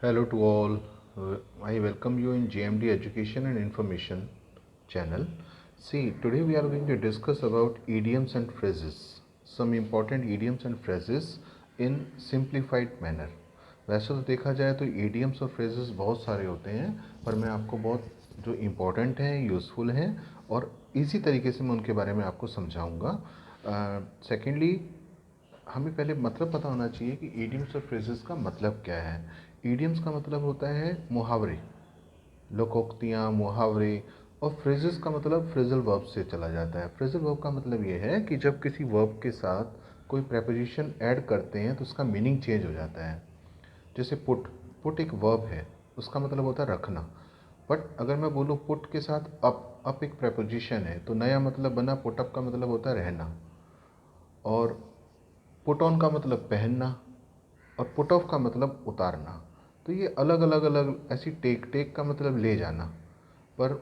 Hello to all. I welcome you in JMD Education and Information channel. See, today we are going to discuss about idioms and phrases. Some important idioms and phrases in simplified manner. वैसे तो देखा जाए तो idioms और phrases बहुत सारे होते हैं, पर मैं आपको बहुत जो important हैं, यूज़फुल हैं और इजी तरीके से मैं उनके बारे में आपको समझाऊंगा. सेकेंडली, हमें पहले मतलब पता होना चाहिए कि ईडियम्स और फ्रेजेस का मतलब क्या है. ईडियम्स का मतलब होता है मुहावरे, लोकोक्तियाँ, मुहावरे. और फ्रेजेस का मतलब फ्रेजल वर्ब से चला जाता है. फ्रेजल वर्ब का मतलब ये है कि जब किसी वर्ब के साथ कोई प्रेपोजिशन ऐड करते हैं तो उसका मीनिंग चेंज हो जाता है. जैसे पुट. पुट एक वर्ब है, उसका मतलब होता है रखना. बट अगर मैं बोलूँ पुट के साथ अप एक प्रेपोजिशन है तो नया मतलब बना पुटअप का मतलब होता है रहना. और पुट ऑन का मतलब पहनना और पुट ऑफ का मतलब उतारना. तो ये अलग अलग अलग ऐसी टेक टेक का मतलब ले जाना. पर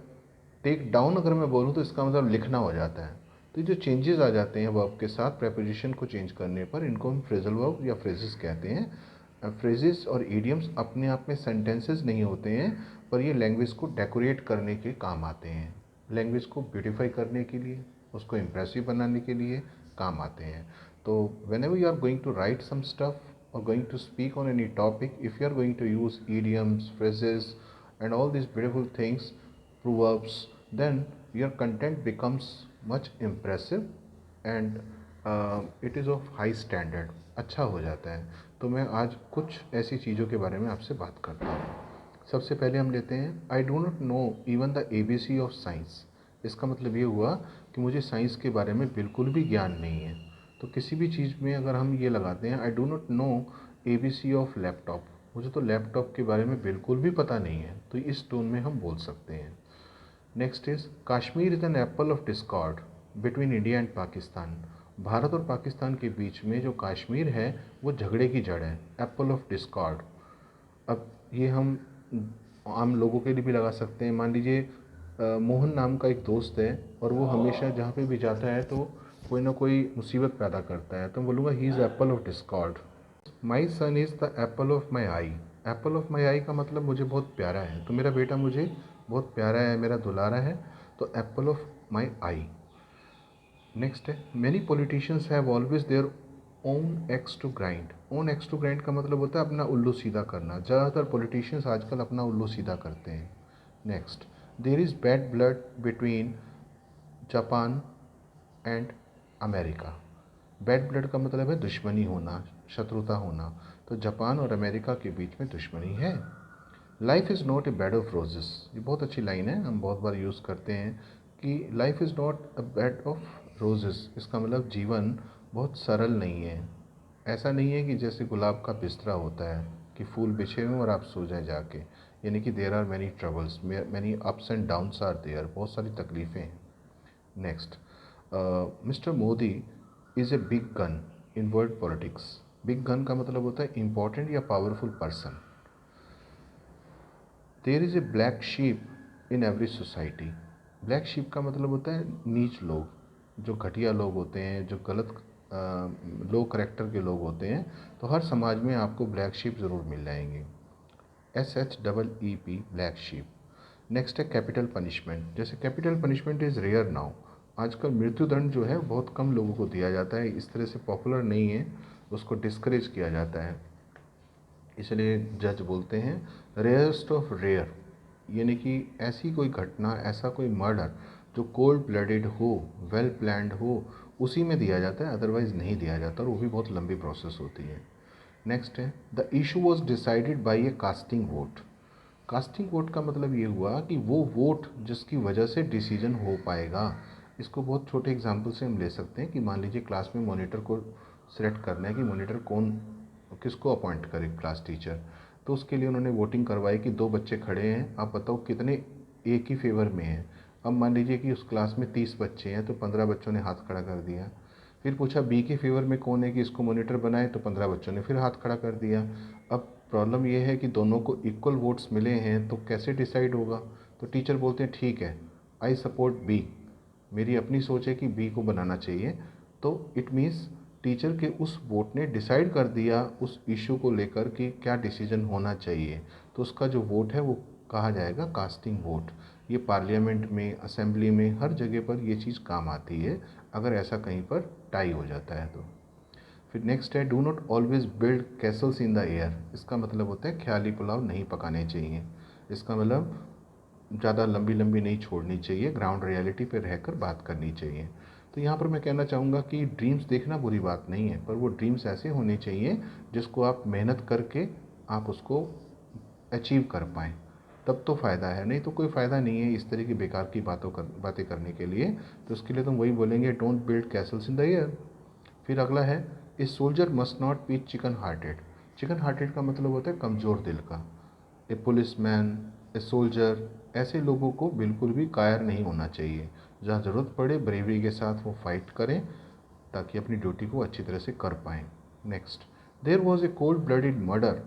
टेक डाउन अगर मैं बोलूँ तो इसका मतलब लिखना हो जाता है. तो ये जो चेंजेस आ जाते हैं वर्ब के साथ प्रेपोजिशन को चेंज करने पर, इनको हम फ्रेजल वर्ब या फ्रेजेस कहते हैं. फ्रेजेस और ईडियम्स अपने आप में सेंटेंसेस नहीं होते हैं, पर ये लैंग्वेज को डेकोरेट करने के काम आते हैं. लैंग्वेज को ब्यूटीफाई करने के लिए, उसको इम्प्रेसिव बनाने के लिए काम आते हैं. तो whenever you are going to write some stuff or going to speak on any topic, if you are going to use idioms, phrases and all these beautiful things, proverbs, then your content becomes much impressive and it is of high standard. अच्छा हो जाता है. तो मैं आज कुछ ऐसी चीज़ों के बारे में आपसे बात करता हूँ. सबसे पहले हम लेते हैं I do not know even the ABC of science. इसका मतलब ये हुआ कि मुझे साइंस के बारे में बिल्कुल भी ज्ञान नहीं है. तो किसी भी चीज़ में अगर हम ये लगाते हैं I do not know ABC of laptop, मुझे तो लैपटॉप के बारे में बिल्कुल भी पता नहीं है, तो इस टोन में हम बोल सकते हैं. Next is Kashmir is an apple of Discord between India and Pakistan. Bharat और पाकिस्तान के बीच में जो कश्मीर है वो झगड़े की जड़ है. Apple of Discord. अब ये हम आम लोगों के लिए भी लगा सकते हैं. मान लीजिए मोहन नाम का एक दोस्त है और वो हमेशा जहाँ पे भी जाता है तो कोई ना कोई मुसीबत पैदा करता है, तो मैं बोलूँगा he is apple of discord. My son is the apple of my eye. Apple of my eye का मतलब मुझे बहुत प्यारा है, तो मेरा बेटा मुझे बहुत प्यारा है, मेरा दुलारा है. तो apple of my eye. Next है many politicians have always their own axe to grind. Own axe to grind का मतलब होता है अपना उल्लू सीधा करना. ज़्यादातर पॉलिटिशियंस आजकल अपना उल्लू सीधा करते हैं. Next, there is bad blood between Japan and America. Bad blood का मतलब है दुश्मनी होना, शत्रुता होना. तो जापान और अमेरिका के बीच में दुश्मनी है. Life is not a bed of roses. ये बहुत अच्छी लाइन है, हम बहुत बार यूज़ करते हैं कि life is not a bed of roses. इसका मतलब जीवन बहुत सरल नहीं है. ऐसा नहीं है कि जैसे गुलाब का बिस्तरा होता है कि फूल बिछे हुए और आप सो जाए जाके. यानी कि there are many troubles, many ups and downs are there. बहुत सारी तकलीफ़ें हैं. Next, mister Modi is a big gun in world politics. Big gun का मतलब होता है इम्पॉर्टेंट या powerful person. There is a black sheep in every society. Black sheep का मतलब होता है नीच लोग, जो घटिया लोग होते हैं, जो गलत लो करेक्टर के लोग होते हैं. तो हर समाज में आपको ब्लैक शीप ज़रूर मिल जाएंगे. SHEEP, black sheep. नेक्स्ट है कैपिटल पनिशमेंट. जैसे capital punishment is rare now. आजकल मृत्युदंड जो है बहुत कम लोगों को दिया जाता है, इस तरह से पॉपुलर नहीं है, उसको डिस्करेज किया जाता है. इसलिए जज बोलते हैं रेयरस्ट ऑफ रेयर. यानी कि ऐसी कोई घटना, ऐसा कोई मर्डर जो कोल्ड ब्लडेड हो, वेल प्लान्ड हो, उसी में दिया जाता है, अदरवाइज़ नहीं दिया जाता, और वो भी बहुत लंबी प्रोसेस होती है. नेक्स्ट है the issue was decided by A casting vote. Casting vote का मतलब ये हुआ कि वो वोट जिसकी वजह से डिसीजन हो पाएगा. इसको बहुत छोटे एग्जाम्पल से हम ले सकते हैं कि मान लीजिए क्लास में मॉनिटर को सिलेक्ट करना है कि मॉनिटर कौन, किसको अपॉइंट करे क्लास टीचर. तो उसके लिए उन्होंने वोटिंग करवाई कि 2 बच्चे खड़े हैं, आप बताओ कितने ए की फेवर में हैं. अब मान लीजिए कि उस क्लास में 30 बच्चे हैं तो 15 बच्चों ने हाथ खड़ा कर दिया. फिर पूछा बी के फेवर में कौन है कि इसको मॉनिटर बनाए, तो 15 बच्चों ने फिर हाथ खड़ा कर दिया. अब प्रॉब्लम ये है कि दोनों को इक्वल वोट्स मिले हैं, तो कैसे डिसाइड होगा. तो टीचर बोलते हैं ठीक है, आई सपोर्ट बी. मेरी अपनी सोच है कि बी को बनाना चाहिए. तो इट मीन्स टीचर के उस वोट ने डिसाइड कर दिया उस इशू को लेकर कि क्या डिसीजन होना चाहिए, तो उसका जो वोट है वो कहा जाएगा कास्टिंग वोट। ये पार्लियामेंट में, असेंबली में, हर जगह पर ये चीज़ काम आती है अगर ऐसा कहीं पर टाई हो जाता है तो। फिर नेक्स्ट है do not always build Castle's in the air. इसका मतलब होता है ख्याली पुलाव नहीं पकाने चाहिए। इसका मतलब ज़्यादा लंबी लंबी नहीं छोड़नी चाहिए, ग्राउंड रियलिटी पे रहकर बात करनी चाहिए। तो यहाँ पर मैं कहना चाहूँगा कि ड्रीम्स देखना बुरी बात नहीं है, पर वो ड्रीम्स ऐसे होने चाहिए जिसको आप मेहनत करके आप उसको अचीव कर पाएँ, तब तो फ़ायदा है, नहीं तो कोई फ़ायदा नहीं है इस तरह की बेकार की बातें करने के लिए। तो उसके लिए तुम वही बोलेंगे don't build Castle's in the air. फिर अगला है a soldier must not be chicken hearted. Chicken hearted का मतलब होता है कमज़ोर दिल का। ए पुलिस मैन, ए सोल्जर, ऐसे लोगों को बिल्कुल भी कायर नहीं होना चाहिए। जहाँ ज़रूरत पड़े ब्रेवरी के साथ वो फाइट करें ताकि अपनी ड्यूटी को अच्छी तरह से कर पाएँ। Next, there was a cold blooded murder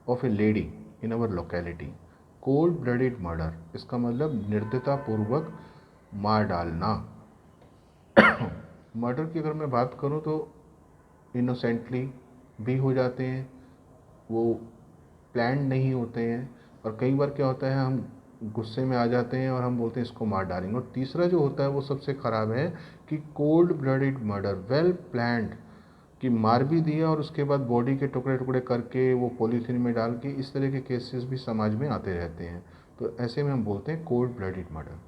of a lady in our locality. Cold blooded murder, इसका मतलब निर्दयतापूर्वक मार डालना। मर्डर की अगर मैं बात करूं तो इनोसेंटली भी हो जाते हैं, वो प्लान नहीं होते हैं, और कई बार क्या होता है हम गुस्से में आ जाते हैं और हम बोलते हैं इसको मार डालेंगे। और तीसरा जो होता है वो सबसे ख़राब है कि cold blooded murder, well planned, कि मार भी दिया और उसके बाद बॉडी के टुकड़े टुकड़े करके वो पॉलीथीन में डाल के, इस तरह के केसेस भी समाज में आते रहते हैं। तो ऐसे में हम बोलते हैं कोल्ड ब्लडेड मर्डर।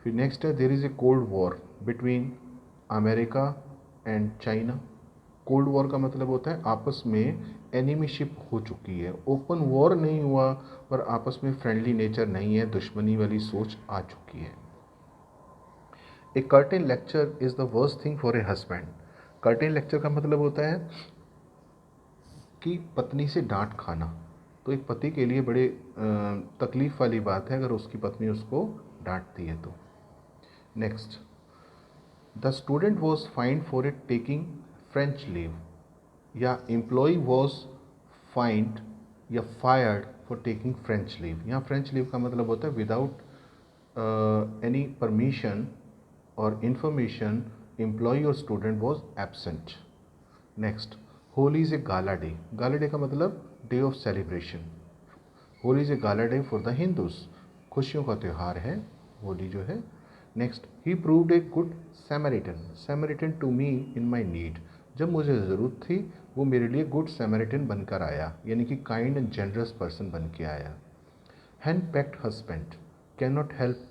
फिर नेक्स्ट है there is a cold war between America and China. Cold war का मतलब होता है आपस में एनिमीशिप हो चुकी है, ओपन वॉर नहीं हुआ पर आपस में फ्रेंडली नेचर नहीं है, दुश्मनी वाली सोच आ चुकी है। A curtain lecture is the worst thing for a husband. Curtain lecture का मतलब होता है कि पत्नी से डांट खाना। तो एक पति के लिए बड़े तकलीफ़ वाली बात है अगर उसकी पत्नी उसको डांटती है तो। Next, the student was find for it taking French leave, या एम्प्लॉय वॉज फाइंड या fired for taking French leave. यहाँ फ्रेंच लीव का मतलब होता है विदाउट एनी परमिशन और इंफॉर्मेशन एम्प्लॉय और student was absent. Next, Holi is a gala day. Gala day का मतलब day of celebration. Holi is a gala day for the Hindus, खुशियों का त्यौहार है होली जो है। Next, he proved a good Samaritan, Samaritan to me in my need. जब मुझे ज़रूरत थी वो मेरे लिए गुड सैमरिटन बनकर आया, यानी कि काइंड एंड जनरस पर्सन बन के आया। Hand packed husband can not help,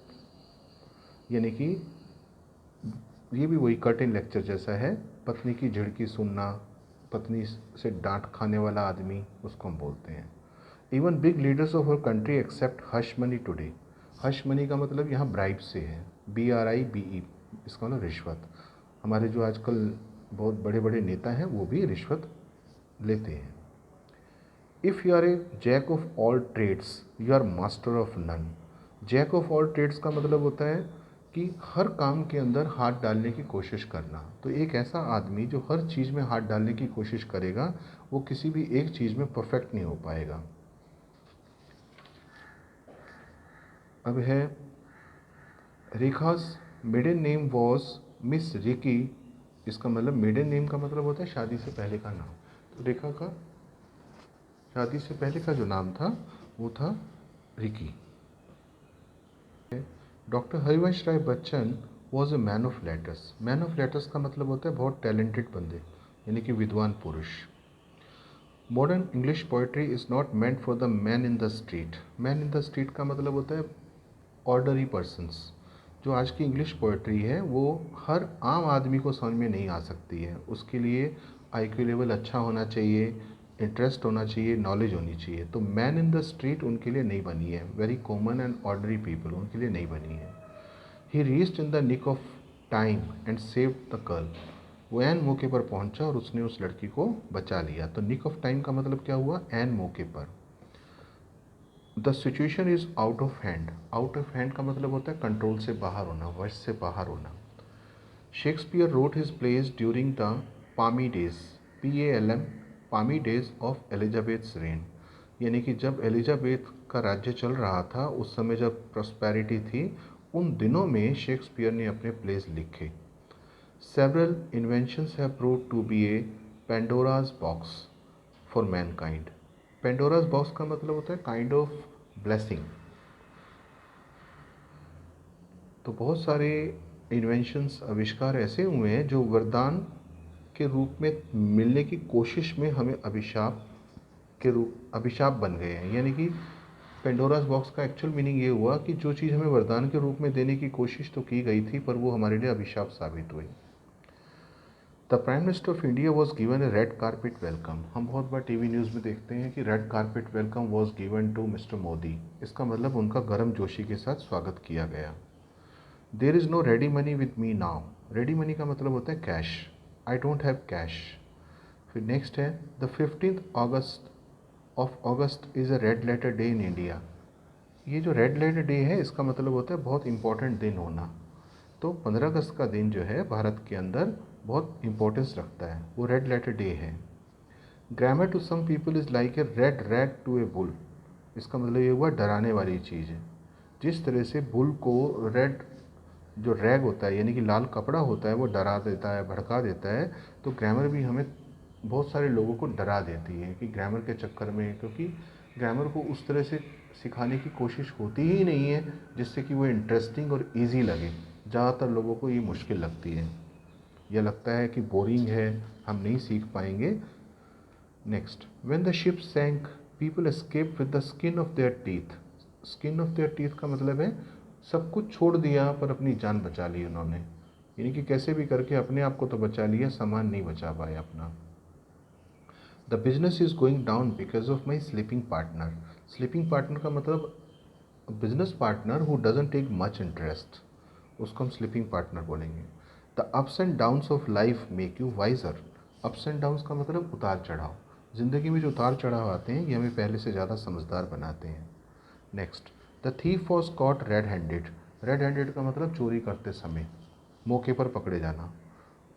यानी कि ये भी वही कर्टेन लेक्चर जैसा है, पत्नी की झिड़की सुनना, पत्नी से डांट खाने वाला आदमी, उसको हम बोलते हैं। Even big leaders of our country accept hush money today. Hush money का मतलब यहाँ ब्राइब से है, BRIBE, इसका मतलब रिश्वत। हमारे जो आजकल बहुत बड़े बड़े नेता हैं वो भी रिश्वत लेते हैं। If you are a jack of all trades you are master of none. Jack of all trades का मतलब होता है कि हर काम के अंदर हाथ डालने की कोशिश करना। तो एक ऐसा आदमी जो हर चीज़ में हाथ डालने की कोशिश करेगा वो किसी भी एक चीज़ में परफेक्ट नहीं हो पाएगा। अब है रेखा's middle name was misery. इसका मतलब मिडिल नेम का मतलब होता है शादी से पहले का नाम। तो रेखा का शादी से पहले का जो नाम था वो था Ricky. Doctor Harivansh Rai Bachchan was a man of letters. Man of letters का मतलब होता है बहुत टैलेंटेड बंदे, यानी कि विद्वान पुरुष। Modern English poetry is not meant for the man in the street. Man in the street का मतलब होता है ऑर्डनरी पर्सनस। जो आज की इंग्लिश पोइट्री है वो हर आम आदमी को समझ में नहीं आ सकती है, उसके लिए IQ लेवल अच्छा होना चाहिए, इंटरेस्ट होना चाहिए, नॉलेज होनी चाहिए। तो मैन इन द स्ट्रीट उनके लिए नहीं बनी है, very common and ordinary people उनके लिए नहीं बनी है। He reached in the nick of time and saved the girl. वो एन मौके पर पहुंचा और उसने उस लड़की को बचा लिया। तो निक ऑफ टाइम का मतलब क्या हुआ, एन मौके पर। The situation is out of hand. Out of hand का मतलब होता है कंट्रोल से बाहर होना, वश से बाहर होना। Shakespeare wrote his plays during the palmy days, PALM, palmy days of Elizabeth's reign. यानी कि जब एलिजाबेथ का राज्य चल रहा था, उस समय जब प्रॉस्पेरिटी थी, उन दिनों में शेक्सपियर ने अपने प्लेज लिखे। Several inventions have proved to be a Pandora's box for mankind. Pandora's box का मतलब होता है काइंड ऑफ ब्लेसिंग। तो बहुत सारे इन्वेंशंस आविष्कार ऐसे हुए हैं जो वरदान के रूप में मिलने की कोशिश में हमें अभिशाप बन गए हैं। यानी कि पेंडोरास बॉक्स का एक्चुअल मीनिंग ये हुआ कि जो चीज़ हमें वरदान के रूप में देने की कोशिश तो की गई थी, पर वो हमारे लिए अभिशाप साबित हुई। The prime minister of India was given a red carpet welcome. हम बहुत बार टीवी न्यूज़ में देखते हैं कि red carpet welcome was given to mister Modi. इसका मतलब उनका गर्म जोशी के साथ स्वागत किया गया। There is no ready money with me now. Ready money का मतलब होता है cash. I don't have cash. फिर नेक्स्ट है the 15th of August is a red letter day in India. ये जो रेड लेटर डे है इसका मतलब होता है बहुत इंपॉर्टेंट दिन होना। तो 15 अगस्त का दिन जो है भारत के अंदर बहुत इंपॉर्टेंस रखता है, वो रेड लेटर डे है। Grammar to some people is like a red rag to a bull. इसका मतलब ये हुआ डराने वाली चीज़ है। जिस तरह से बुल को रेड जो रैग होता है यानी कि लाल कपड़ा होता है वो डरा देता है, भड़का देता है, तो ग्रामर भी हमें बहुत सारे लोगों को डरा देती है कि ग्रामर के चक्कर में, क्योंकि ग्रामर को उस तरह से सिखाने की कोशिश होती ही नहीं है जिससे कि वो इंटरेस्टिंग और इजी लगे। ज़्यादातर लोगों को ये मुश्किल लगती है, यह लगता है कि बोरिंग है, हम नहीं सीख पाएंगे। Next, when the ship sank people escape with the skin of their teeth. Skin of their teeth का मतलब है सब कुछ छोड़ दिया पर अपनी जान बचा ली उन्होंने, यानी कि कैसे भी करके अपने आप को तो बचा लिया, सामान नहीं बचा पाए अपना। The business is going down because of my sleeping partner. Sleeping partner का मतलब business partner who doesn't take much interest, उसको हम स्लीपिंग पार्टनर बोलेंगे। The ups and downs of life make you wiser. Ups and downs का मतलब उतार चढ़ाव। ज़िंदगी में जो उतार चढ़ाव आते हैं ये हमें पहले से ज़्यादा समझदार बनाते हैं। Next, the thief was caught red handed. Red handed का मतलब चोरी करते समय, मौके पर पकड़े जाना।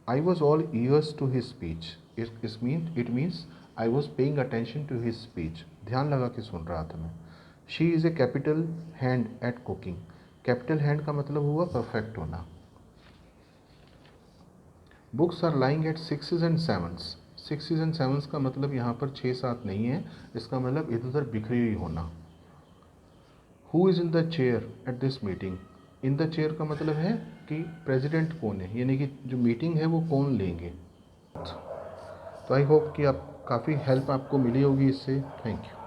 I was all ears to his speech. It means I was paying attention to his speech. ध्यान लगा के सुन रहा था मैं। She is a capital hand at cooking. Capital hand का मतलब हुआ परफेक्ट होना। Books are lying at sixes and sevens. Sixes and sevens का मतलब यहाँ पर 6-7 नहीं है, इसका मतलब इधर उधर बिखरी हुई होना। Who is in the chair at this meeting. In the chair का मतलब है कि प्रेसिडेंट कौन है, यानी कि जो मीटिंग है वो कौन लेंगे। तो आई होप कि आप काफ़ी हेल्प आपको मिली होगी इससे। Thank you.